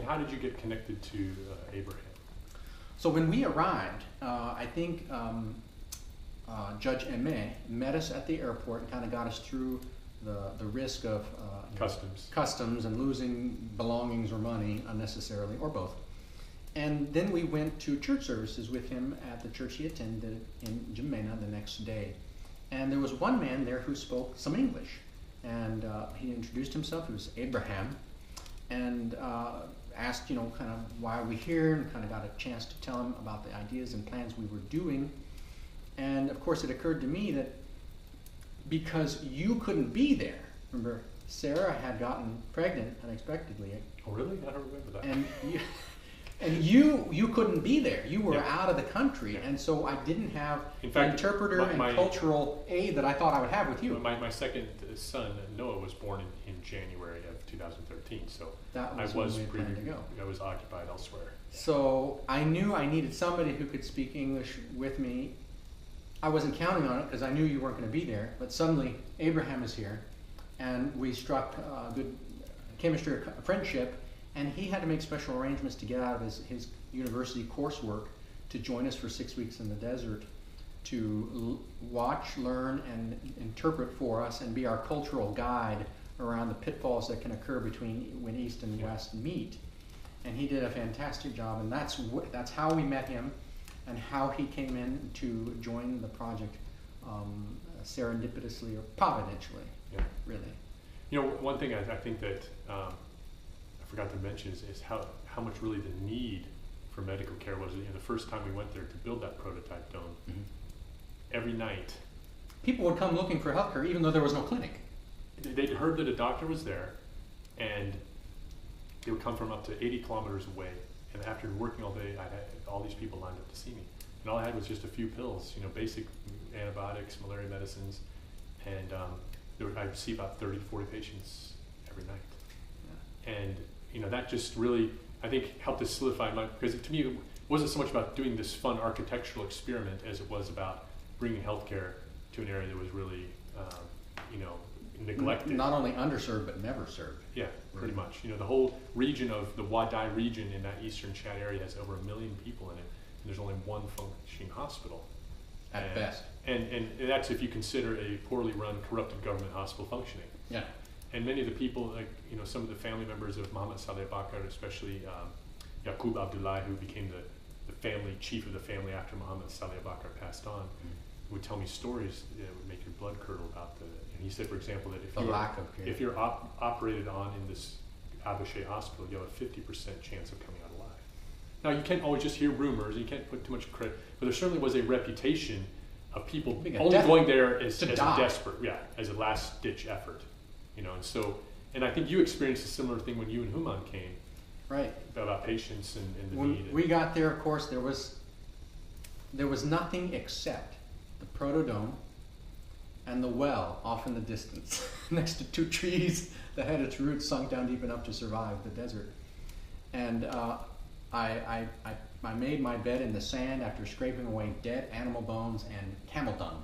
And how did you get connected to Abraham? So when we arrived, I think Judge Aimé met us at the airport and kind of got us through the risk of customs and losing belongings or money unnecessarily, or both. And then we went to church services with him at the church he attended in Jemena the next day. And there was one man there who spoke some English. And he introduced himself. He was Abraham. And asked, kind of why are we here, and kind of got a chance to tell him about the ideas and plans we were doing. And of course it occurred to me that because you couldn't be there, remember Sarah had gotten pregnant unexpectedly. Oh really? I don't remember that. And you couldn't be there. You were out of the country, and so I didn't have the interpreter and cultural aid that I thought I would have with you. My second son, Noah, was born in January of 2013, so that was I was occupied elsewhere. So I knew I needed somebody who could speak English with me. I wasn't counting on it because I knew you weren't going to be there, but suddenly Abraham is here, and we struck good chemistry friendship. And he had to make special arrangements to get out of his university coursework to join us for 6 weeks in the desert to watch, learn, and interpret for us and be our cultural guide around the pitfalls that can occur between when East and West meet. And he did a fantastic job, and that's how we met him and how he came in to join the project serendipitously or providentially, really. One thing I think that forgot to mention is how much really the need for medical care was. The first time we went there to build that prototype dome, every night people would come looking for healthcare even though there was no clinic. They'd heard that a doctor was there, and they would come from up to 80 kilometers away. And after working all day, I had all these people lined up to see me, and all I had was just a few pills, basic antibiotics, malaria medicines, and I'd see about 30 to 40 patients every night. And that just really, I think, helped us solidify because to me it wasn't so much about doing this fun architectural experiment as it was about bringing healthcare to an area that was really, neglected. Not only underserved, but never served. Yeah, pretty much. The whole region of the Wadai region in that eastern Chad area has over 1 million people in it, and there's only one functioning hospital. At best. And that's if you consider a poorly run, corrupted government hospital functioning. Yeah. And many of the people, some of the family members of Muhammad Saleh Bakr, especially Yaqub Abdullah, who became the family chief of the family after Muhammad Saleh Bakr passed on, would tell me stories that would make your blood curdle about and he said, for example, that if you're operated on in this Abushe hospital, you have a 50% chance of coming out alive. Now, you can't always just hear rumors, you can't put too much credit, but there certainly was a reputation of people only going there as a desperate, as a last-ditch effort. And I think you experienced a similar thing when you and Human came. Right. About patients and the when need. We got there, of course, there was nothing except the protodome and the well off in the distance, next to 2 trees that had its roots sunk down deep enough to survive the desert. And I made my bed in the sand after scraping away dead animal bones and camel dung.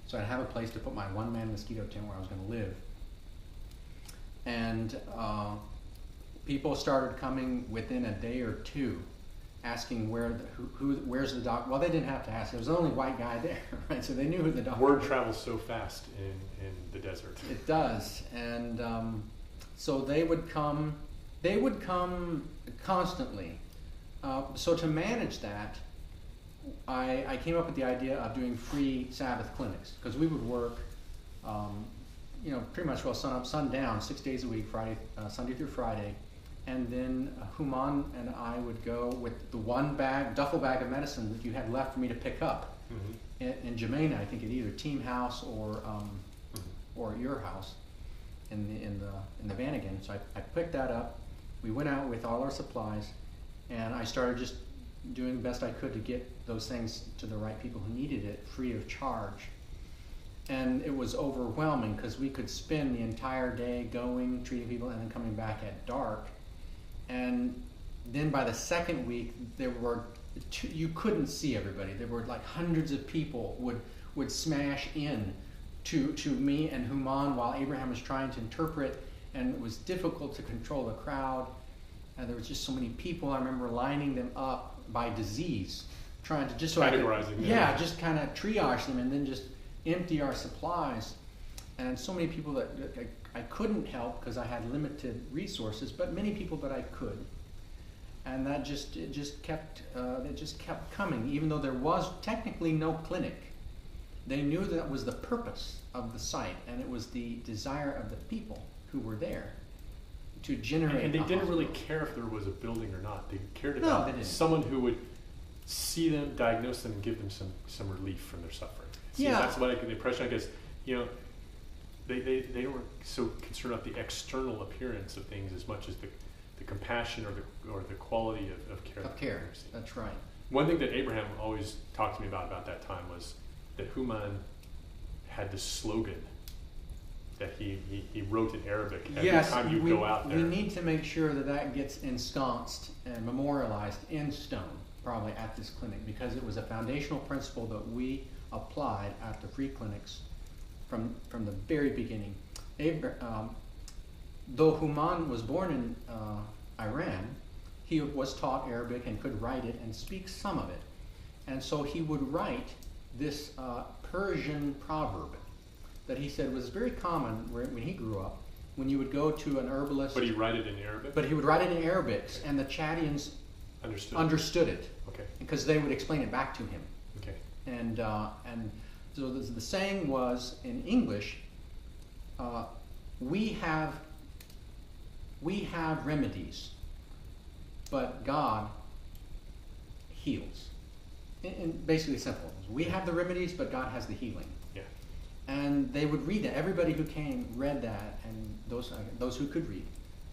So I'd have a place to put my one-man mosquito tent where I was going to live. And people started coming within a day or two, asking where's the doctor. Well, they didn't have to ask. There was the only white guy there, right? So they knew who the doctor was. Word travels so fast in the desert. It does, and so they would come. They would come constantly. So to manage that, I came up with the idea of doing free Sabbath clinics, because we would work. Pretty much sun up, sun down, 6 days a week, Sunday through Friday. And then Human and I would go with the one duffel bag of medicine that you had left for me to pick up in Jemena, I think at either Team House or your house in the van again. So I picked that up. We went out with all our supplies, and I started just doing the best I could to get those things to the right people who needed it, free of charge. And it was overwhelming because we could spend the entire day going, treating people, and then coming back at dark. And then by the second week, you couldn't see everybody. There were like hundreds of people would smash in to me and Human while Abraham was trying to interpret, and it was difficult to control the crowd. and there was just so many people. I remember lining them up by disease, trying to just so categorizing them. just kind of triage them and then just empty our supplies. And so many people that I couldn't help because I had limited resources, but many people that I could. And that it just kept coming, even though there was technically no clinic. They knew that was the purpose of the site, and it was the desire of the people who were there to generate. And they didn't really hospital. care if there was a building or not. They cared No, about they didn't. someone who would see them, diagnose them, and give them some relief from their suffering. See, Yeah. that's what I get the impression. I guess, you know, they weren't so concerned about the external appearance of things as much as the compassion or the quality of care. Of care, that's right. One thing that Abraham always talked to me about that time was that Human had this slogan that he wrote in Arabic every time you go out there. We need to make sure that gets ensconced and memorialized in stone, probably at this clinic, because it was a foundational principle that we applied at the free clinics from the very beginning. Though Human was born in Iran, he was taught Arabic and could write it and speak some of it. And so he would write this Persian proverb that he said was very common when he grew up. When you would go to an herbalist. But he write it in Arabic? But he would write it in Arabic, and the Chadians understood it. Okay. Because they would explain it back to him. Okay. And so the saying was in English, we have remedies, but God heals. In basically simple. We have the remedies, but God has the healing. Yeah. And they would read it. Everybody who came read that, and those who could read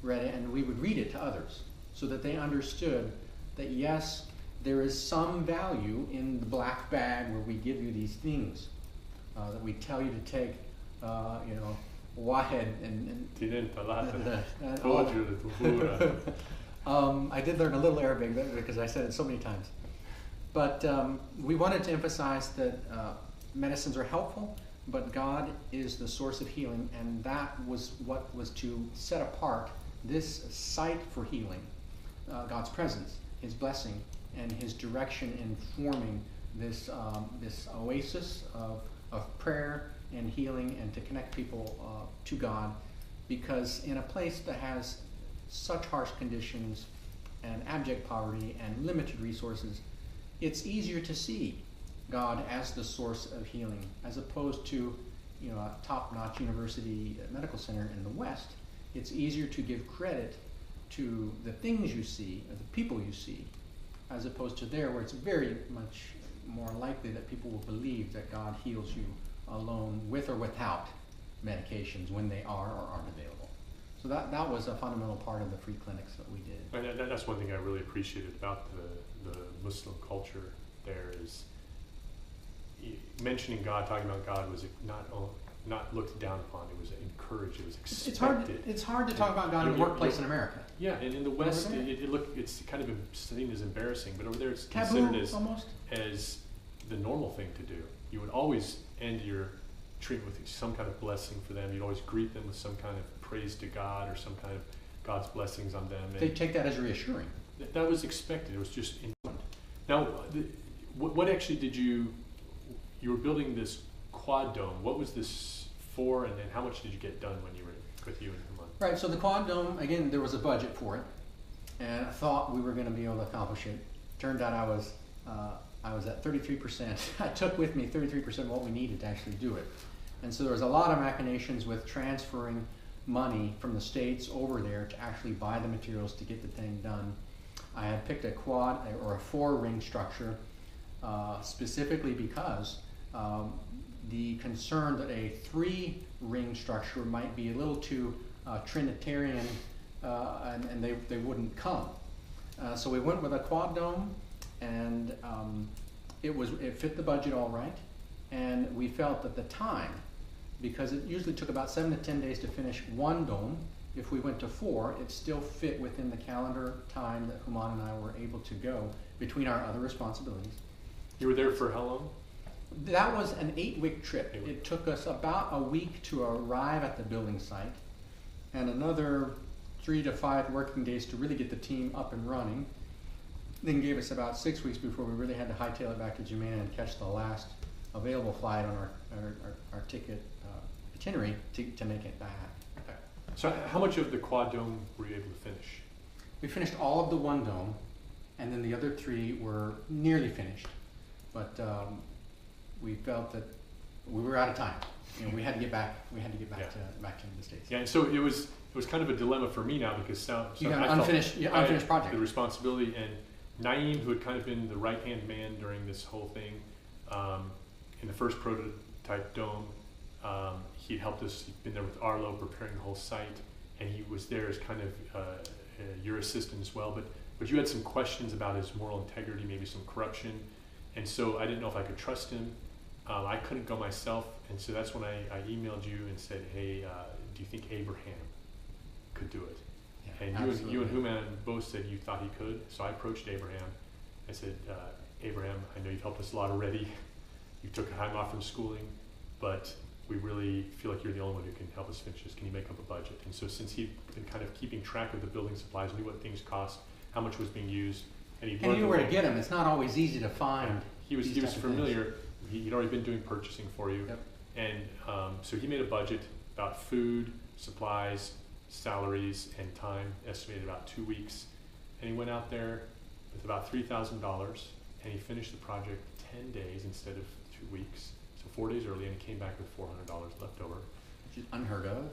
read it, and we would read it to others so that they understood that yes, there is some value in the black bag where we give you these things that we tell you to take, wahed and I did learn a little Arabic because I said it so many times. But we wanted to emphasize that medicines are helpful, but God is the source of healing, and that was what was to set apart this site for healing, God's presence, His blessing, and His direction in forming this oasis of prayer and healing, and to connect people to God, because in a place that has such harsh conditions and abject poverty and limited resources, it's easier to see God as the source of healing, as opposed to a top-notch university medical center in the West. It's easier to give credit to the things you see, or the people you see, as opposed to there, where it's very much more likely that people will believe that God heals you alone, with or without medications, when they are or aren't available. So that was a fundamental part of the free clinics that we did. And that's one thing I really appreciated about the Muslim culture there is mentioning God, talking about God was not looked down upon. It was encouraged. It was expected. It's hard to talk about God in the workplace in America. Yeah, and in the West, it's kind of seen as embarrassing, but over there it's taboo, considered as the normal thing to do. You would always end your treatment with some kind of blessing for them. You'd always greet them with some kind of praise to God or some kind of God's blessings on them. They take that as reassuring. That was expected. It was just important. Now, what actually did you were building this QuadDome. What was this for, and then how much did you get done when you were with you and Human? Right, so the QuadDome, again, there was a budget for it, and I thought we were going to be able to accomplish it. Turned out I was at 33%. I took with me 33% of what we needed to actually do it. And so there was a lot of machinations with transferring money from the States over there to actually buy the materials to get the thing done. I had picked a quad or a 4-ring structure specifically because the concern that a 3-ring structure might be a little too Trinitarian and they wouldn't come. So we went with a QuadDome, and it fit the budget all right, and we felt that the time, because it usually took about 7 to 10 days to finish one dome, if we went to 4, it still fit within the calendar time that Human and I were able to go between our other responsibilities. You were there for how long? That was an 8-week trip. It took us about a week to arrive at the building site, and another 3 to 5 working days to really get the team up and running. Then gave us about 6 weeks before we really had to hightail it back to Jamaica and catch the last available flight on our ticket itinerary to make it back. Okay. So how much of the QuadDome were you able to finish? We finished all of the one dome, and then the other 3 were nearly finished. But we felt that we were out of time. You know, we had to get back. We had to get back to the States. Yeah, and so it was kind of a dilemma for me now because you have an unfinished project. The responsibility, and Naeem, who had kind of been the right-hand man during this whole thing, in the first prototype dome, he'd helped us. He'd been there with Arlo preparing the whole site, and he was there as kind of your assistant as well. But you had some questions about his moral integrity, maybe some corruption, and so I didn't know if I could trust him. I couldn't go myself, and so that's when I emailed you and said, hey, do you think Abraham could do it? Yeah, and you and Human both said you thought he could, so I approached Abraham. I said, Abraham, I know you've helped us a lot already. You took time off from schooling, but we really feel like you're the only one who can help us finish this. Can you make up a budget? And so since he'd been kind of keeping track of the building supplies, knew what things cost, how much was being used, and he knew where to get them. It's not always easy to find. He was familiar. He'd already been doing purchasing for you. Yep. And so he made a budget about food, supplies, salaries, and time, estimated about 2 weeks. And he went out there with about $3,000, and he finished the project 10 days instead of 2 weeks. So 4 days early, and he came back with $400 left over. Which is unheard of.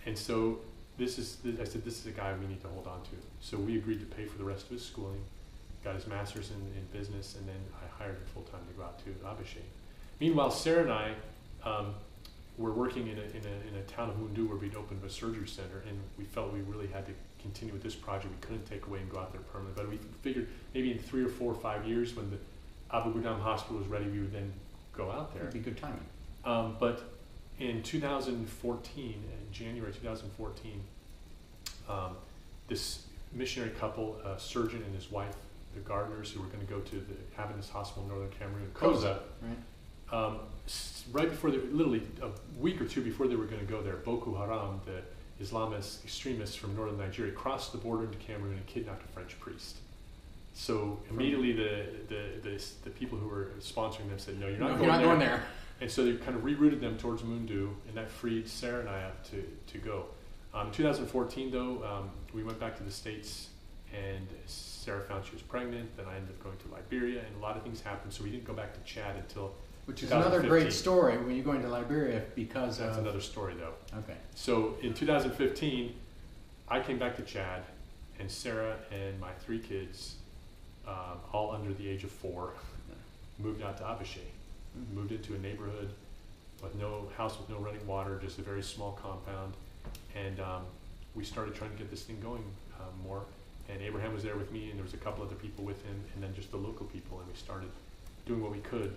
And so I said, this is a guy we need to hold on to. So we agreed to pay for the rest of his schooling, got his master's in business, and then I hired him full time to go out to Abéché. Meanwhile, Sarah and I were working in a town of Moundou where we'd opened a surgery center, and we felt we really had to continue with this project. We couldn't take away and go out there permanently, but we figured maybe in 3 or 4 or 5 years, when the Abu Ghudam hospital was ready, we would then go out there. It'd be good timing. But in 2014, in January 2014, this missionary couple, a surgeon and his wife, the gardeners who were going to go to the Adventist Hospital in Northern Cameroon, Koza, right? Right before, literally a week or 2 before they were going to go there, Boko Haram, the Islamist extremists from northern Nigeria, crossed the border into Cameroon and kidnapped a French priest. So immediately the people who were sponsoring them said, no, you're not going there. And so they kind of rerouted them towards Moundou, and that freed Sarah and I up to go. In 2014, though, we went back to the States, and Sarah found she was pregnant. Then I ended up going to Liberia, and a lot of things happened. So we didn't go back to Chad until which is another great story when you're going to Liberia because that's another story, though. Okay. So in 2015, I came back to Chad, and Sarah and my 3 kids, all under the age of 4, moved out to Abéché. Moved into a neighborhood with no house with no running water, just a very small compound, and we started trying to get this thing going more. And Abraham was there with me, and there was a couple other people with him, and then just the local people, and we started doing what we could.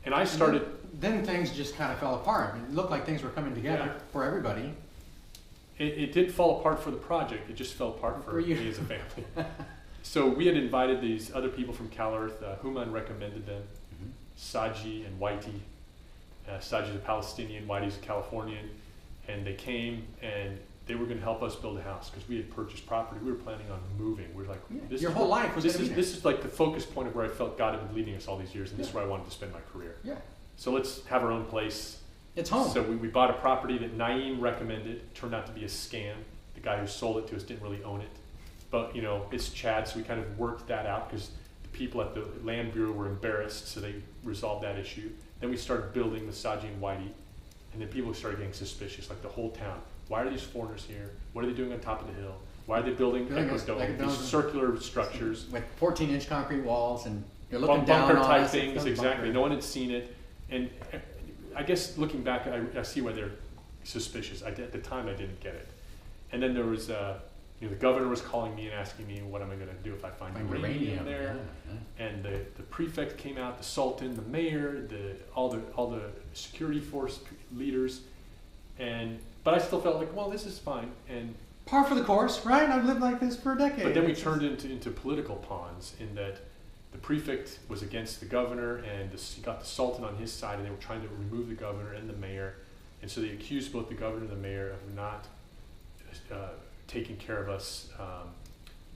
And I started. Then things just kind of fell apart. It looked like things were coming together for everybody. It did fall apart for the project. It just fell apart for me as a family. So we had invited these other people from CalEarth. Human recommended them, Saji and Whitey. Saji's a Palestinian, Whitey's a Californian. And they came, and they were going to help us build a house because we had purchased property. We were planning on moving. We were like, your whole life was this is like the focus point of where I felt God had been leading us all these years, and this is where I wanted to spend my career. Yeah. So let's have our own place. It's home. So we bought a property that Naeem recommended. It turned out to be a scam. The guy who sold it to us didn't really own it. But, it's Chad, so we kind of worked that out because the people at the Land Bureau were embarrassed, so they resolved that issue. Then we started building with Saji and Whitey, and then people started getting suspicious, like the whole town. Why are these foreigners here? What are they doing on top of the hill? Why are they building these circular structures? With 14-inch concrete walls, and you're looking down bunker on type us. things, exactly. No one had seen it. And I guess looking back, I see why they're suspicious. At the time, I didn't get it. And then there was... the governor was calling me and asking me, what am I going to do if I find uranium there? Yeah. And the prefect came out, the sultan, the mayor, all the security force leaders, but I still felt like, well, this is fine. And par for the course, right? I've lived like this for a decade. But then we turned into political pawns in that the prefect was against the governor, and he got the sultan on his side, and they were trying to remove the governor and the mayor. And so they accused both the governor and the mayor of not taking care of us.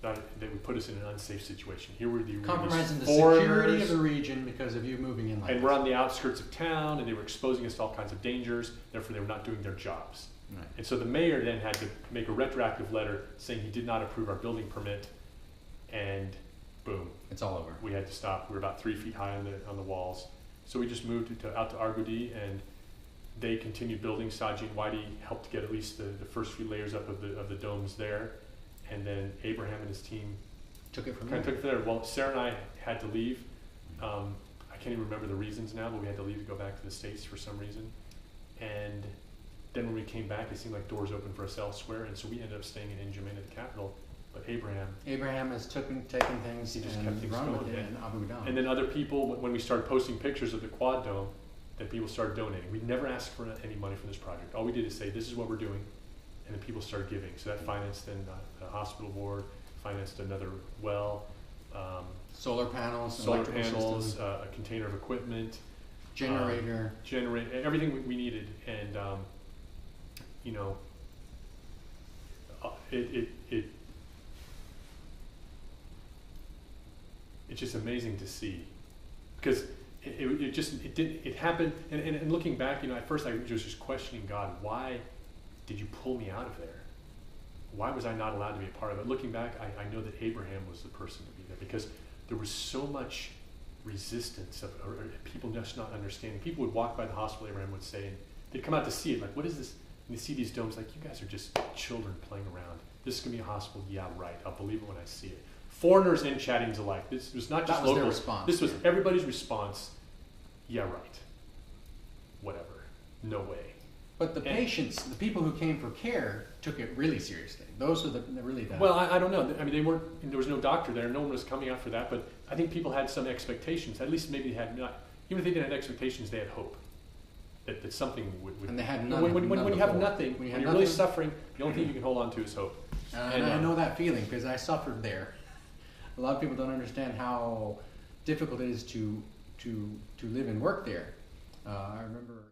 They would put us in an unsafe situation. Here were the compromising the foreigners, security of the region because of you moving in. And we're on the outskirts of town, and they were exposing us to all kinds of dangers. Therefore, they were not doing their jobs. Right. And so the mayor then had to make a retroactive letter saying he did not approve our building permit, and boom, It's all over. we had to stop. We were about 3 feet high on the walls. So we just moved out to Argudi, and they continued building. Saji and Whitey helped get at least the first few layers up of the domes there. And then Abraham and his team Took it from kind there. of took it from there. Well, Sarah and I had to leave. I can't even remember the reasons now, but we had to leave to go back to the States for some reason. And then when we came back, it seemed like doors opened for us elsewhere, and so we ended up staying in N'Djamena, the capital. But Abraham has taken things he just and kept things run with going. it in Abu Dhabi. And then other people, when we started posting pictures of the QuadDome, then people started donating. We never asked for any money for this project. All we did is say, this is what we're doing, and then people started giving. So that financed then the hospital board, financed another well, solar panels, solar electrical panels, system, a container of equipment, generator. everything we needed. And you know, it's just amazing to see, because it happened. And looking back, you know, at first I was just questioning God, why did you pull me out of there? Why was I not allowed to be a part of it? Looking back, I know that Abraham was the person to be there, because there was so much resistance or people just not understanding. People would walk by the hospital, Abraham would say, and they'd come out to see it, like, what is this? And they see these domes, like, you guys are just children playing around. This is going to be a hospital? Yeah, right. I'll believe it when I see it. Foreigners and Chadians alike. This was not just That was their locals. response. This was everybody's response. Yeah, right. Whatever. No way. But the patients, the people who came for care, took it really seriously. Those were the really the. Well, I don't know. I mean, they weren't. There was no doctor there. No one was coming out for that. But I think people had some expectations. At least maybe they had not. Even if they didn't have expectations, they had hope that something would. And they had none. When you have before. nothing, when you're really suffering, the only thing you can hold on to is hope. And I know that feeling because I suffered there. A lot of people don't understand how difficult it is to live and work there. I remember.